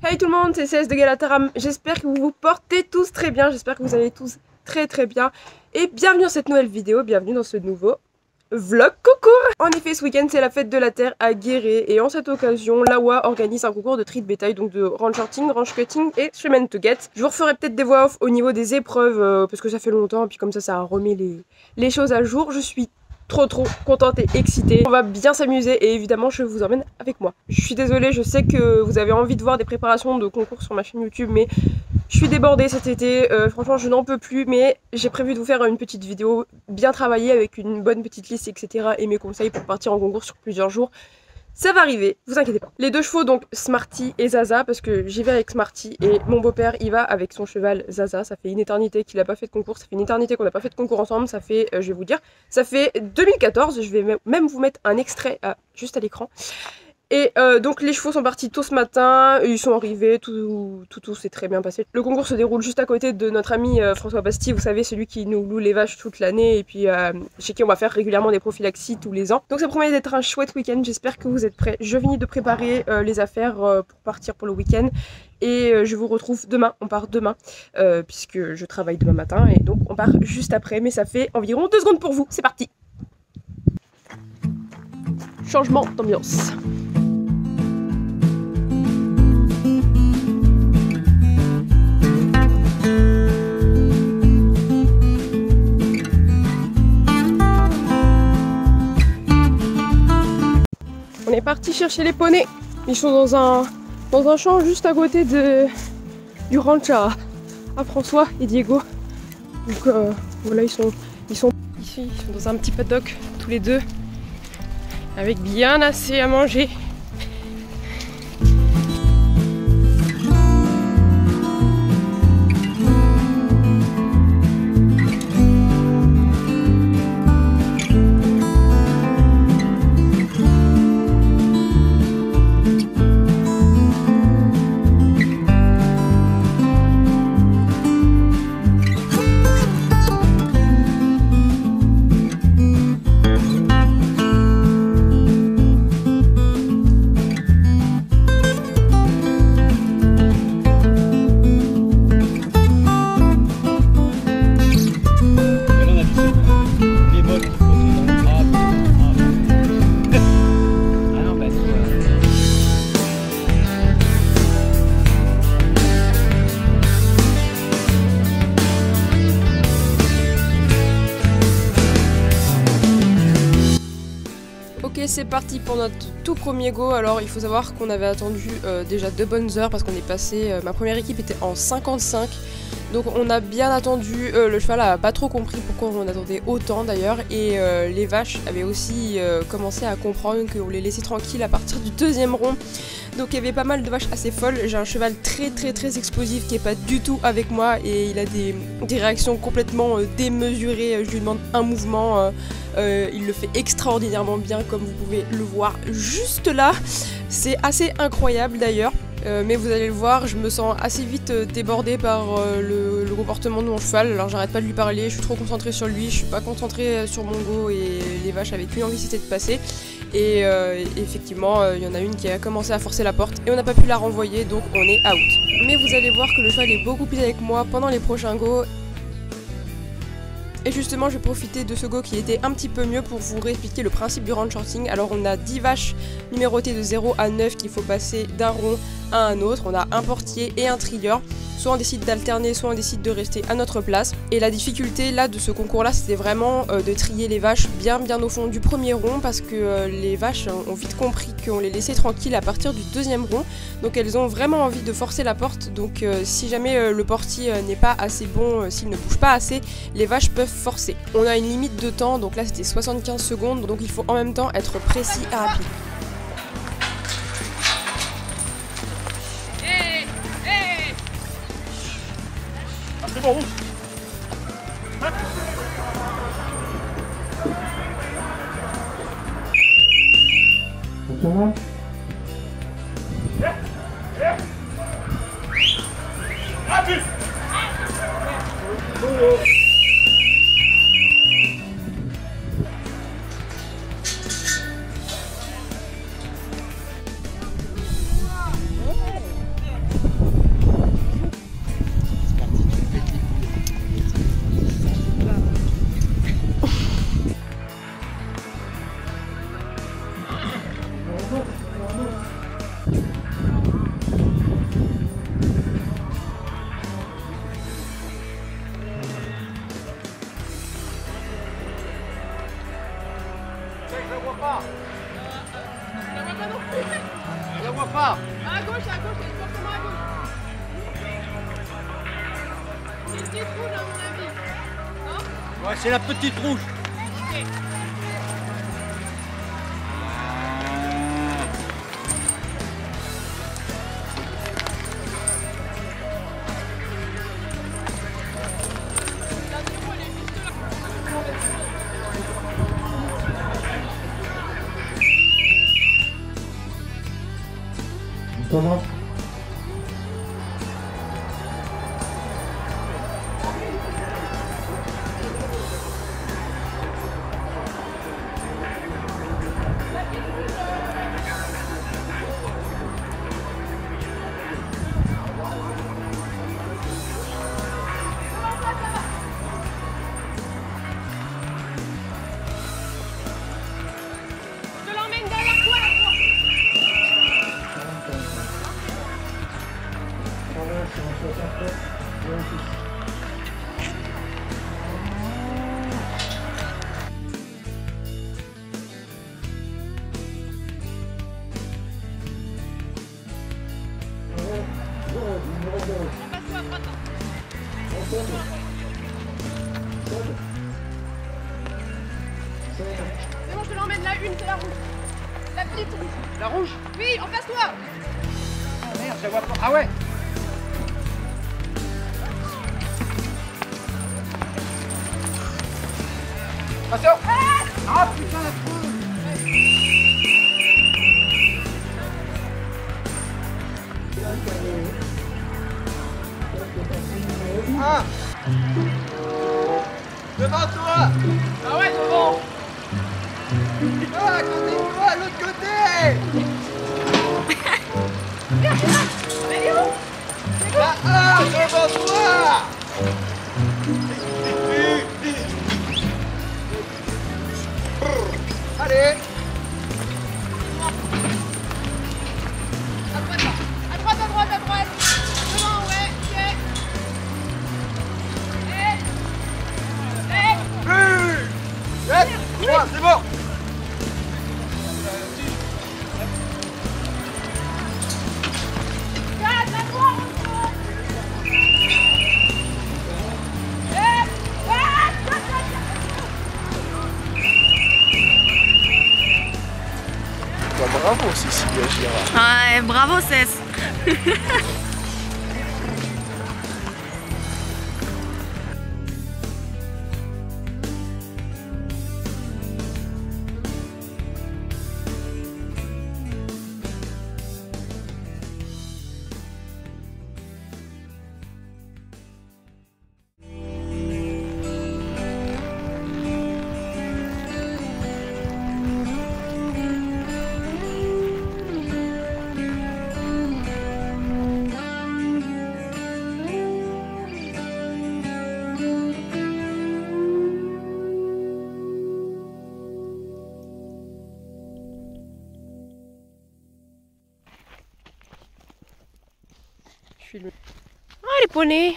Salut tout le monde, c'est CS de Galataram. J'espère que vous vous portez tous très bien, j'espère que vous allez tous très bien. Et bienvenue dans cette nouvelle vidéo, bienvenue dans ce nouveau vlog concours. En effet, ce week-end c'est la fête de la terre à Guéret et en cette occasion, l'AWA organise un concours de tri de bétail, donc de range shorting, range cutting et shipment to get. Je vous referai peut-être des voix off au niveau des épreuves parce que ça fait longtemps et puis comme ça remet les choses à jour. Je suis trop contente et excitée. On va bien s'amuser et évidemment je vous emmène avec moi. Je suis désolée, je sais que vous avez envie de voir des préparations de concours sur ma chaîne YouTube, mais je suis débordée cet été, franchement je n'en peux plus, mais j'ai prévu de vous faire une petite vidéo bien travaillée avec une bonne petite liste, etc. et mes conseils pour partir en concours sur plusieurs jours. Ça va arriver, vous inquiétez pas. Les deux chevaux, donc Smarty et Zaza, parce que j'y vais avec Smarty et mon beau-père il va avec son cheval Zaza. Ça fait une éternité qu'il n'a pas fait de concours, ça fait une éternité qu'on n'a pas fait de concours ensemble, ça fait, je vais vous dire, ça fait 2014, je vais même vous mettre un extrait juste à l'écran. Et donc les chevaux sont partis tôt ce matin, ils sont arrivés, tout s'est très bien passé. Le concours se déroule juste à côté de notre ami François Bastille, vous savez, celui qui nous loue les vaches toute l'année et puis chez qui on va faire régulièrement des prophylaxies tous les ans. Donc ça promet d'être un chouette week-end, j'espère que vous êtes prêts. Je finis de préparer les affaires pour partir pour le week-end et je vous retrouve demain, on part demain puisque je travaille demain matin et donc on part juste après, mais ça fait environ 2 secondes pour vous, c'est parti. Changement d'ambiance. On est parti chercher les poneys. Ils sont dans un champ juste à côté du ranch à François et Diego. Donc voilà, ils sont ici, ils sont dans un petit paddock tous les deux, avec bien assez à manger. Ok, c'est parti pour notre tout premier go. Alors il faut savoir qu'on avait attendu déjà 2 bonnes heures parce qu'on est passé, ma première équipe était en 55, donc on a bien attendu, le cheval a pas trop compris pourquoi on attendait autant d'ailleurs, et les vaches avaient aussi commencé à comprendre qu'on les laissait tranquilles à partir du 2e rond. Donc il y avait pas mal de vaches assez folles. J'ai un cheval très explosif qui est pas du tout avec moi et il a des réactions complètement démesurées. Je lui demande un mouvement, il le fait extraordinairement bien comme vous pouvez le voir juste là. C'est assez incroyable d'ailleurs. Mais vous allez le voir, je me sens assez vite débordée par le comportement de mon cheval. Alors j'arrête pas de lui parler, je suis trop concentrée sur lui, je suis pas concentrée sur mon go et les vaches avec lui envie c'était de passer. Et effectivement, il y en a une qui a commencé à forcer la porte et on n'a pas pu la renvoyer, donc on est out. Mais vous allez voir que le cheval est beaucoup plus avec moi pendant les prochains go. Et justement, je vais profiter de ce go qui était un petit peu mieux pour vous réexpliquer le principe du range shorting. Alors on a 10 vaches numérotées de 0 à 9 qu'il faut passer d'un rond à un autre. On a un portier et un trieur. Soit on décide d'alterner, soit on décide de rester à notre place. Et la difficulté là de ce concours là, c'était vraiment de trier les vaches bien au fond du premier rond, parce que les vaches ont vite compris qu'on les laissait tranquilles à partir du 2e rond. Donc elles ont vraiment envie de forcer la porte. Donc si jamais le portier n'est pas assez bon, s'il ne bouge pas assez, les vaches peuvent forcer. On a une limite de temps, donc là c'était 75 secondes, donc il faut en même temps être précis et rapide. C'est bon. rouge à mon avis. Non? Ouais, c'est la petite rouge. Ok. Comment? Je l'emmène derrière toi la porte. C'est en 67, 26. Passe-toi à droite. C'est bon, je te l'emmène là, une, c'est la rouge. La petite rouge. La rouge? Oui, en face-toi. Ah merde, je vois pas. Ah ouais. Attention. Ah putain, la rouge. Ah. Devant toi. Ah ouais, devant. Ah, à côté de toi, à l'autre côté. Elle est où? Ah, devant toi. Allez. À droite, là. À droite, à droite, à droite. Devant, ouais, ok. C'est bon. Garde la droite. Bah, bravo Cécilia Girard. Ouais, bravo Cess. Ah, les poneys.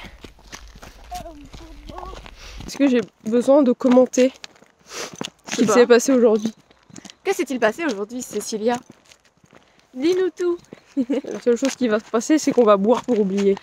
Est-ce que j'ai besoin de commenter ce qu'il s'est passé aujourd'hui? Que s'est-il passé aujourd'hui, Cécilia? Dis-nous tout. La seule chose qui va se passer, c'est qu'on va boire pour oublier.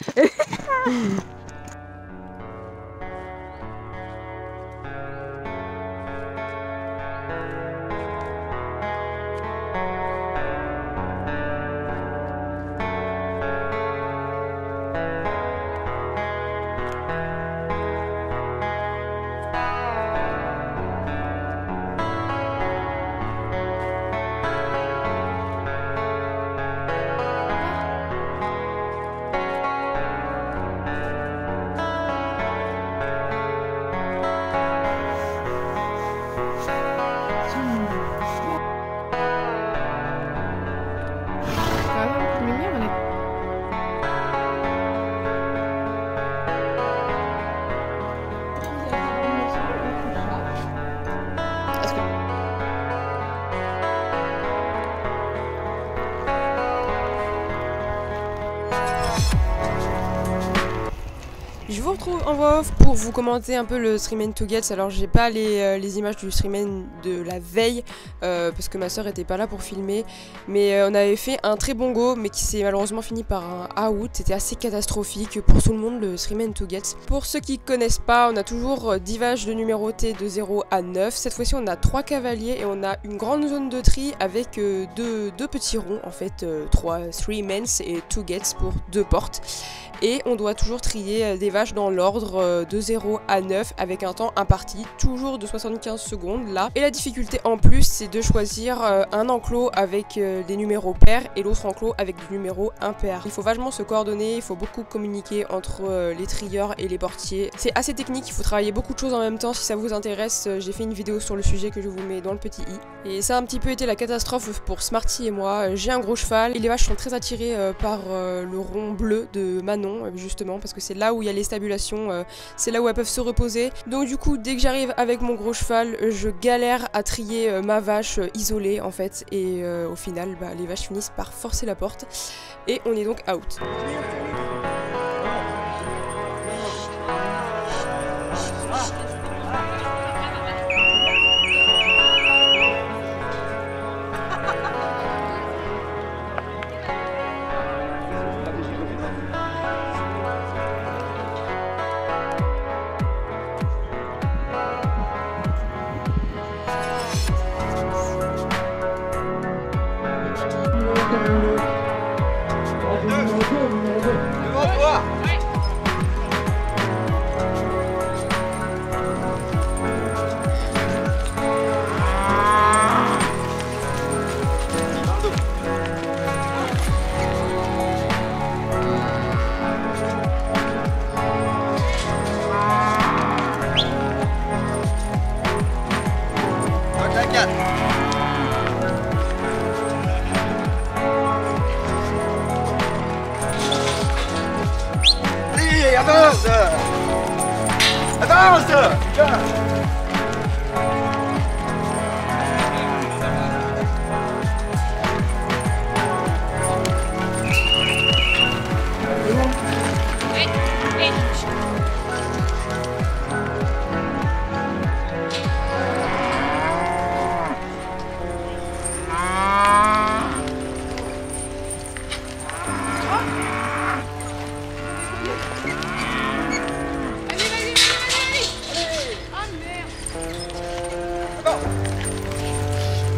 Je vous retrouve en voix off pour vous commenter un peu le Three Men to Gets. Alors j'ai pas les images du Three Men de la veille parce que ma soeur était pas là pour filmer, mais on avait fait un très bon go mais qui s'est malheureusement fini par un out. C'était assez catastrophique pour tout le monde le Three Men to Gets. Pour ceux qui connaissent pas, on a toujours 10 vaches de numéroté de 0 à 9. Cette fois-ci on a 3 cavaliers et on a une grande zone de tri avec deux petits ronds en fait, 3 Men's et 2 Gets pour 2 portes. Et on doit toujours trier des vaches dans l'ordre de 0 à 9 avec un temps imparti, toujours de 75 secondes là. Et la difficulté en plus, c'est de choisir un enclos avec des numéros pairs et l'autre enclos avec des numéros impairs. Il faut vachement se coordonner, il faut beaucoup communiquer entre les trieurs et les portiers. C'est assez technique, il faut travailler beaucoup de choses en même temps. Si ça vous intéresse, j'ai fait une vidéo sur le sujet que je vous mets dans le petit i. Et ça a un petit peu été la catastrophe pour Smarty et moi. J'ai un gros cheval et les vaches sont très attirées par le rond bleu de Manon, justement parce que c'est là où il y a les stabulations, c'est là où elles peuvent se reposer. Donc du coup dès que j'arrive avec mon gros cheval, je galère à trier ma vache isolée en fait et au final les vaches finissent par forcer la porte et on est donc out. Devant toi. Avance! Avance!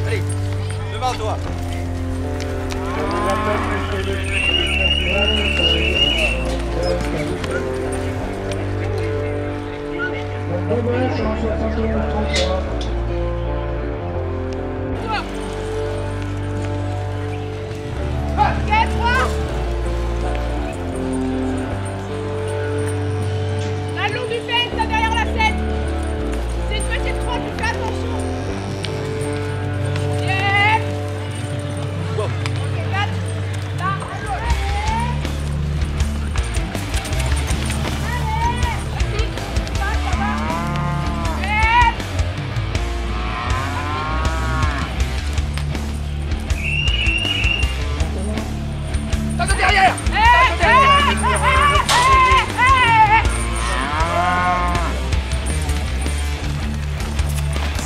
Allez, devant toi. Derrière!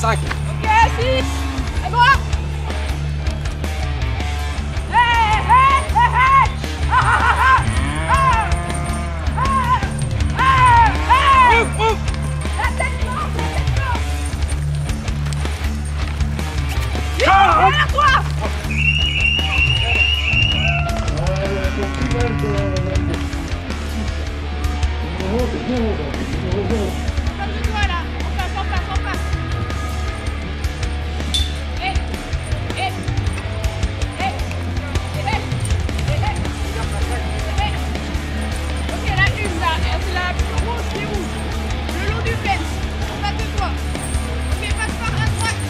5. Ok, 6. Et moi. La tête blanche, derrière toi. Comme de toi là, en place. Ok, la une là, c'est la plus grosse qui est rouge. Le long du fence, en face de toi. Ok, passe par à droite.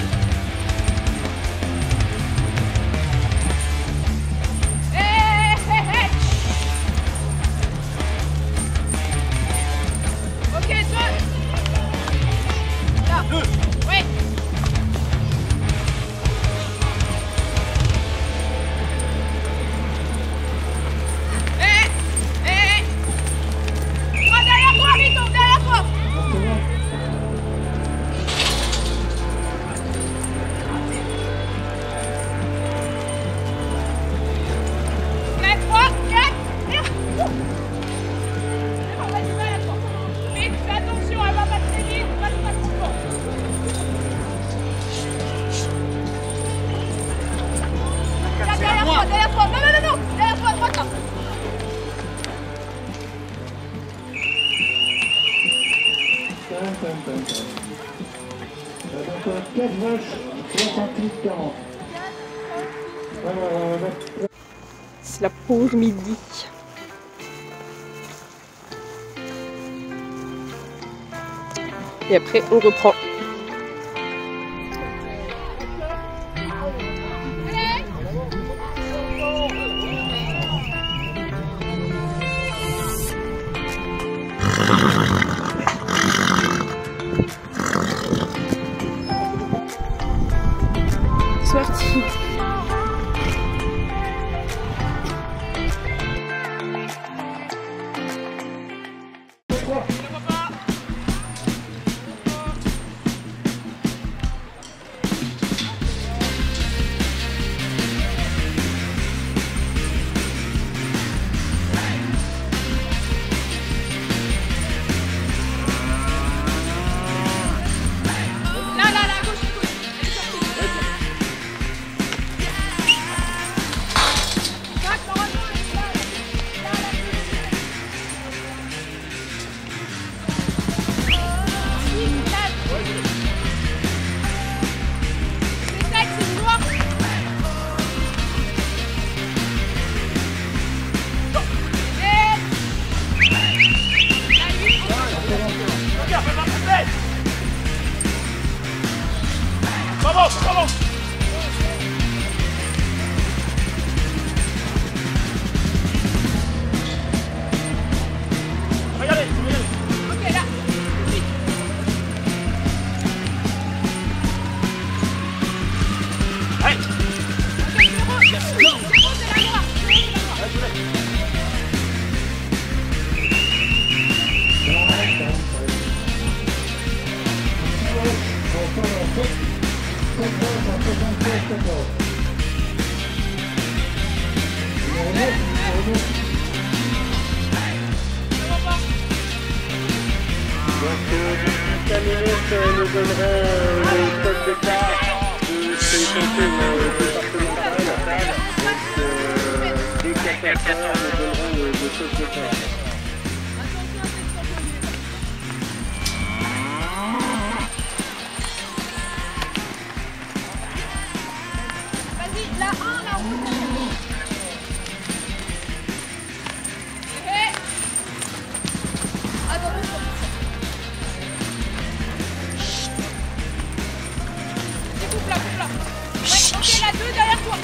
Ok, toi. Donc 4 vaches, 68-40. C'est la pause midi. Et après, on reprend. C'est parti. Vamos, vamos. Regardez, regardez. Ok, là. Allez. Ok, c'est la noire. Nous donnerons le code départ de ces concours départementales. Dès 14 heures, nous donnerons le code départ. Vas-y, la 1, la rouge. Attends, coupe là, coupe là. Ouais, ok, la 2 derrière toi.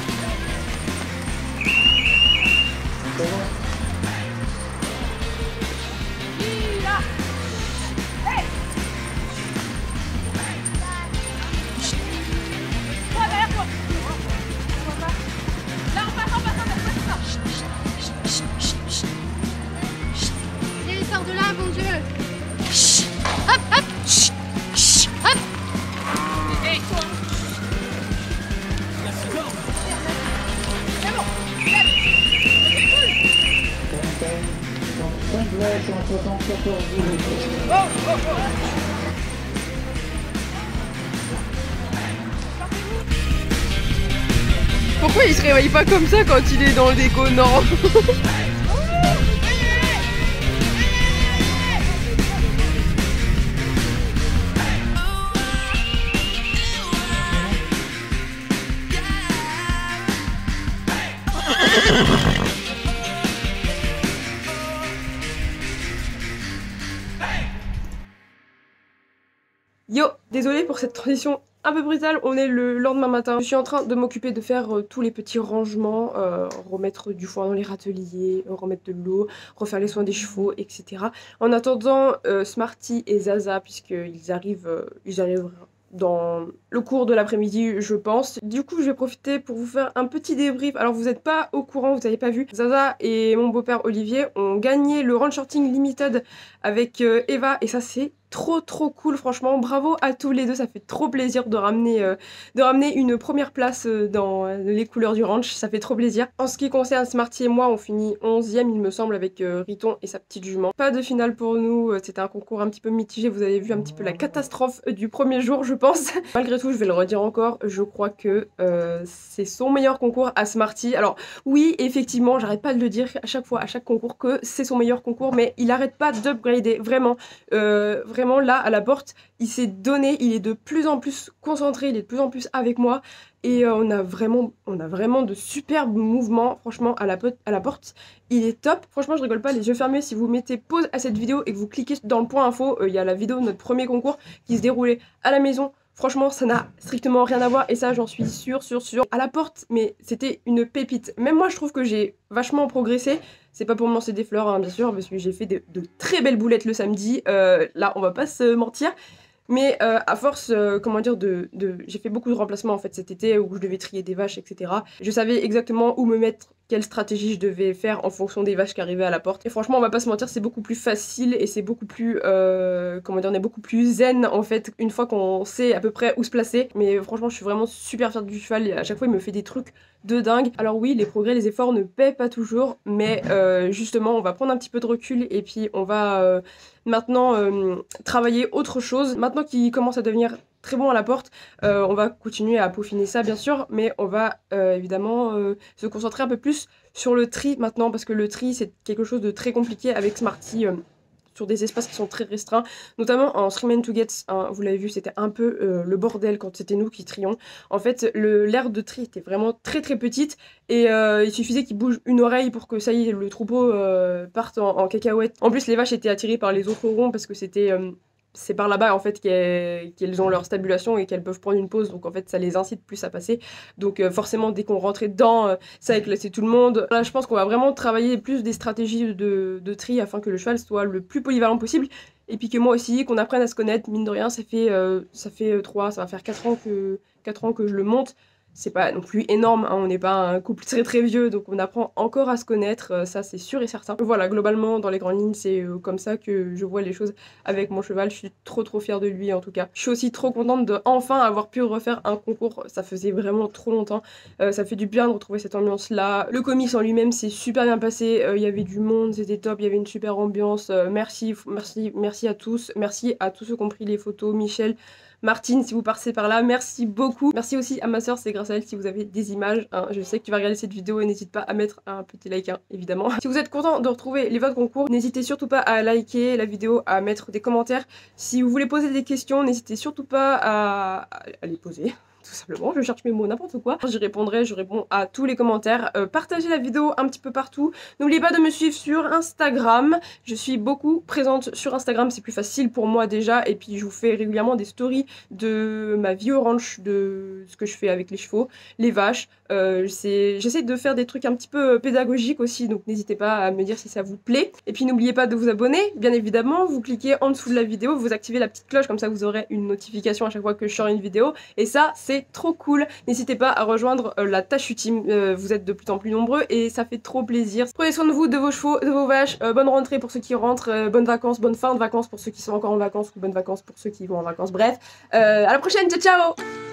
Là. Hey. Toi derrière toi. Là, on passe, Allez, sors de là, mon Dieu. Hop, hop. Hop. Et toi. C'est bon. Donc 5 vaches en 74 jours. Pourquoi il se réveille pas comme ça quand il est dans le déconnant? Yo, désolé pour cette transition un peu brutale, on est le lendemain matin. Je suis en train de m'occuper de faire tous les petits rangements, remettre du foin dans les râteliers, remettre de l'eau, refaire les soins des chevaux, etc. En attendant Smarty et Zaza, puisqu'ils arrivent dans le cours de l'après-midi, je pense. Du coup, je vais profiter pour vous faire un petit débrief. Alors, vous n'êtes pas au courant, vous n'avez pas vu. Zaza et mon beau-père Olivier ont gagné le Ranch Shorting Limited avec Eva, et ça, c'est trop cool, franchement. Bravo à tous les deux, ça fait trop plaisir de ramener une première place dans les couleurs du ranch, ça fait trop plaisir. En ce qui concerne Smarty et moi, on finit 11e, il me semble, avec Riton et sa petite jument. Pas de finale pour nous, c'était un concours un petit peu mitigé, vous avez vu un petit peu la catastrophe du premier jour, je pense. Malgré malgré tout, je vais le redire encore, je crois que c'est son meilleur concours à Smarty. Alors oui, effectivement, j'arrête pas de le dire à chaque fois, à chaque concours, que c'est son meilleur concours, mais il arrête pas d'upgrader, vraiment. Vraiment, là, à la porte, il s'est donné, il est de plus en plus concentré, il est de plus en plus avec moi. Et on a vraiment de superbes mouvements, franchement, à la porte. Il est top. Franchement, je rigole pas, les yeux fermés. Si vous mettez pause à cette vidéo et que vous cliquez dans le point info, il y a la vidéo de notre premier concours qui se déroulait à la maison. Franchement, ça n'a strictement rien à voir et ça, j'en suis sûre. À la porte, mais c'était une pépite. Même moi, je trouve que j'ai vachement progressé. C'est pas pour me lancer des fleurs, hein, bien sûr, parce que j'ai fait de très belles boulettes le samedi. Là, on va pas se mentir. Mais à force, comment dire, j'ai fait beaucoup de remplacements en fait cet été où je devais trier des vaches, etc. Je savais exactement où me mettre, quelle stratégie je devais faire en fonction des vaches qui arrivaient à la porte. Et franchement, on va pas se mentir, c'est beaucoup plus facile et c'est beaucoup plus, comment dire, on est beaucoup plus zen en fait une fois qu'on sait à peu près où se placer. Mais franchement, je suis vraiment super fière du cheval et à chaque fois, il me fait des trucs de dingue. Alors oui, les progrès, les efforts ne paient pas toujours, mais justement, on va prendre un petit peu de recul et puis on va maintenant travailler autre chose. Maintenant qu'il commence à devenir très bon à la porte, on va continuer à peaufiner ça bien sûr, mais on va évidemment se concentrer un peu plus sur le tri maintenant, parce que le tri c'est quelque chose de très compliqué avec Smarty. Sur des espaces qui sont très restreints, notamment en Three Men to Get, hein, vous l'avez vu, c'était un peu le bordel quand c'était nous qui trions. En fait, l'aire de tri était vraiment très petite et il suffisait qu'il bouge une oreille pour que ça y est, le troupeau parte en cacahuète. En plus, les vaches étaient attirées par les autres ronds parce que c'est par là-bas en fait qu'elles ont leur stabulation et qu'elles peuvent prendre une pause, donc en fait ça les incite plus à passer. Donc forcément dès qu'on rentrait dedans, ça a classé tout le monde. Là je pense qu'on va vraiment travailler plus des stratégies de tri afin que le cheval soit le plus polyvalent possible. Et puis que moi aussi, qu'on apprenne à se connaître, mine de rien, ça va faire 4 ans que je le monte. C'est pas non plus énorme, hein, on n'est pas un couple très vieux, donc on apprend encore à se connaître, ça c'est sûr et certain. Voilà, globalement, dans les grandes lignes, c'est comme ça que je vois les choses avec mon cheval. Je suis trop fière de lui en tout cas. Je suis aussi trop contente de enfin avoir pu refaire un concours, ça faisait vraiment trop longtemps. Ça fait du bien de retrouver cette ambiance-là. Le comics en lui-même s'est super bien passé, il y avait du monde, c'était top, il y avait une super ambiance. Merci à tous, merci à tous ceux qui ont pris les photos, Michel, Martine, si vous passez par là, merci beaucoup. Merci aussi à ma soeur, c'est grâce à elle si vous avez des images. Hein. Je sais que tu vas regarder cette vidéo et n'hésite pas à mettre un petit like, hein, évidemment. Si vous êtes content de retrouver les votes concours, n'hésitez surtout pas à liker la vidéo, à mettre des commentaires. Si vous voulez poser des questions, n'hésitez surtout pas à les poser. Tout simplement, je cherche mes mots, n'importe quoi. J'y répondrai, je réponds à tous les commentaires. Partagez la vidéo un petit peu partout. N'oubliez pas de me suivre sur Instagram. Je suis beaucoup présente sur Instagram, c'est plus facile pour moi déjà. Et puis je vous fais régulièrement des stories de ma vie au ranch, de ce que je fais avec les chevaux, les vaches. J'essaie de faire des trucs un petit peu pédagogiques aussi, donc n'hésitez pas à me dire si ça vous plaît. Et puis n'oubliez pas de vous abonner, bien évidemment. Vous cliquez en dessous de la vidéo, vous activez la petite cloche, comme ça vous aurez une notification à chaque fois que je sors une vidéo. Et ça, c'est trop cool. N'hésitez pas à rejoindre la Tachu Team, vous êtes de plus en plus nombreux et ça fait trop plaisir. Prenez soin de vous, de vos chevaux, de vos vaches, bonne rentrée pour ceux qui rentrent, bonnes vacances, bonne fin de vacances pour ceux qui sont encore en vacances ou bonnes vacances pour ceux qui vont en vacances. Bref, à la prochaine, ciao ciao.